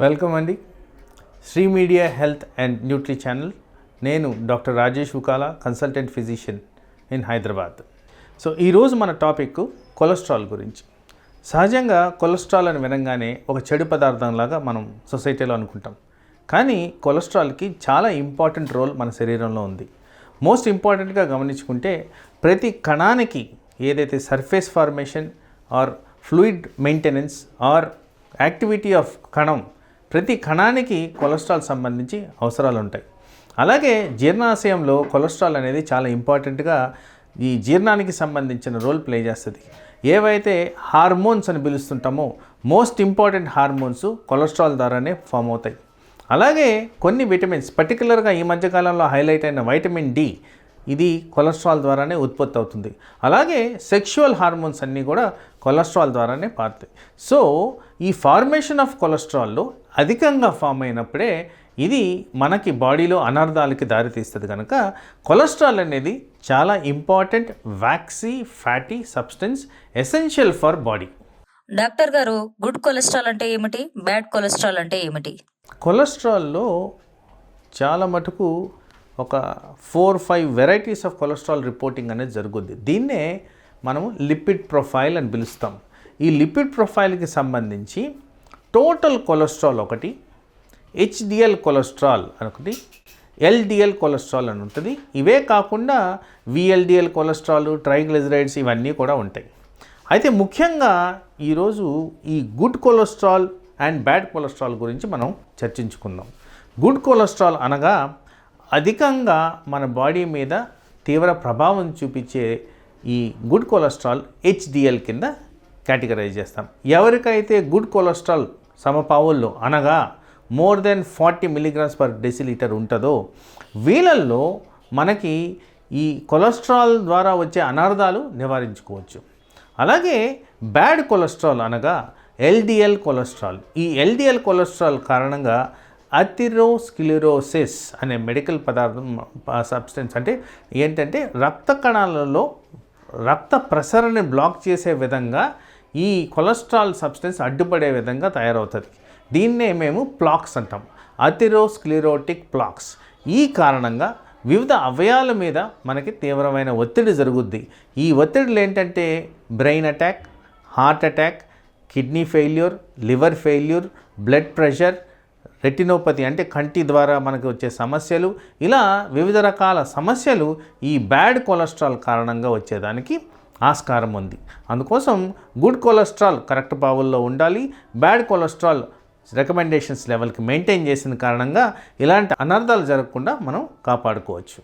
Welcome అండి. Sri media health and nutri channel. నేను doctor Rajesh Ukala, consultant physician in Hyderabad. So ఈరోజు మన టాపిక్ కొలెస్ట్రాల్ గురించి. సహజంగా కొలెస్ట్రాల్ అని వినంగానే ఒక చెడు పదార్థంలాగా మనం సొసైటీలో అనుకుంటాం. కానీ కొలెస్ట్రాల్కి చాలా ఇంపార్టెంట్ రోల్ మన శరీరంలో ఉంది. మోస్ట్ ఇంపార్టెంట్గా గమనించుకుంటే ప్రతి కణానికి ఏదైతే surface formation are fluid maintenance are activity of కణం, ప్రతి కణానికి కొలెస్ట్రాల్ సంబంధించి అవసరాలు ఉంటాయి. అలాగే జీర్ణాశయంలో కొలెస్ట్రాల్ అనేది చాలా ఇంపార్టెంట్గా ఈ జీర్ణానికి సంబంధించిన రోల్ ప్లే చేస్తుంది. ఏవైతే హార్మోన్స్ అని పిలుస్తుంటామో మోస్ట్ ఇంపార్టెంట్ హార్మోన్స్ కొలెస్ట్రాల్ ద్వారానే ఫామ్ అవుతాయి. అలాగే కొన్ని విటమిన్స్, పర్టికులర్గా ఈ మధ్యకాలంలో హైలైట్ అయిన వైటమిన్ డి, ఇది కొలెస్ట్రాల్ ద్వారానే ఉత్పత్తి అవుతుంది. అలాగే సెక్షువల్ హార్మోన్స్ అన్నీ కూడా కొలెస్ట్రాల్ ద్వారానే పారుతాయి. సో ఈ ఫార్మేషన్ ఆఫ్ కొలెస్ట్రాల్లో అధికంగా ఫామ్ అయినప్పుడే ఇది మనకి బాడీలో అనర్థాలకి దారితీస్తుంది. కనుక కొలెస్ట్రాల్ అనేది చాలా important waxy fatty substance, essential for body. Doctor గారు, గుడ్ కొలెస్ట్రాల్ అంటే ఏమిటి, బ్యాడ్ కొలెస్ట్రాల్ అంటే ఏమిటి? కొలెస్ట్రాల్లో చాలా మటుకు ఒక 4-5 వెరైటీస్ ఆఫ్ కొలెస్ట్రాల్ రిపోర్టింగ్ అనేది జరుగుద్ది. దీన్నే మనము లిపిడ్ ప్రొఫైల్ అని పిలుస్తాం. ఈ లిపిడ్ ప్రొఫైల్కి సంబంధించి టోటల్ కొలెస్ట్రాల్ ఒకటి, హెచ్డిఎల్ కొలెస్ట్రాల్ అని ఒకటి, ఎల్డిఎల్ కొలెస్ట్రాల్ అని ఉంటుంది. ఇవే కాకుండా విఎల్డిఎల్ కొలెస్ట్రాల్, ట్రైగ్లిజరైడ్స్ ఇవన్నీ కూడా ఉంటాయి. అయితే ముఖ్యంగా ఈరోజు ఈ good cholesterol and bad cholesterol గురించి మనం చర్చించుకుందాం. గుడ్ కొలెస్ట్రాల్ అనగా అధికంగా మన బాడీ మీద తీవ్ర ప్రభావం చూపించే ఈ గుడ్ కొలెస్ట్రాల్ హెచ్డిఎల్ కింద కేటగరైజ్ చేస్తాం. ఎవరికైతే గుడ్ కొలెస్ట్రాల్ సమపావుల్లో అనగా మోర్ దెన్ 40 mg/dL ఉంటుందో వీళ్ళల్లో మనకి ఈ కొలెస్ట్రాల్ ద్వారా వచ్చే అనార్థాలు నివారించుకోవచ్చు. అలాగే బ్యాడ్ కొలెస్ట్రాల్ అనగా ఎల్డిఎల్ కొలెస్ట్రాల్. ఈ ఎల్డిఎల్ కొలెస్ట్రాల్ కారణంగా అథెరోస్క్లెరోసిస్ అనే మెడికల్ పదార్థం, సబ్స్టెన్స్ అంటే ఏంటంటే రక్త కణాలలో రక్త ప్రసరణని బ్లాక్ చేసే విధంగా ఈ కొలెస్ట్రాల్ సబ్స్టెన్స్ అడ్డుపడే విధంగా తయారవుతుంది. దీన్నే మేము ప్లాక్స్ అంటాం, అథెరోస్క్లెరోటిక్ ప్లాక్స్. ఈ కారణంగా వివిధ అవయవాల మీద మనకి తీవ్రమైన ఒత్తిడి జరుగుద్ది. ఈ ఒత్తిడిలు ఏంటంటే brain attack, heart attack, kidney failure, liver failure, blood pressure, retinopathy అంటే కంటి ద్వారా మనకు వచ్చే సమస్యలు, ఇలా వివిధ రకాల సమస్యలు ఈ బ్యాడ్ కొలెస్ట్రాల్ కారణంగా వచ్చేదానికి ఆస్కారం ఉంది. అందుకోసం గుడ్ కొలెస్ట్రాల్ కరెక్ట్ పావుల్లో ఉండాలి. బ్యాడ్ కొలెస్ట్రాల్ రికమెండేషన్స్ లెవెల్కి మెయింటైన్ చేసిన కారణంగా ఇలాంటి అనర్థాలు జరగకుండా మనం కాపాడుకోవచ్చు.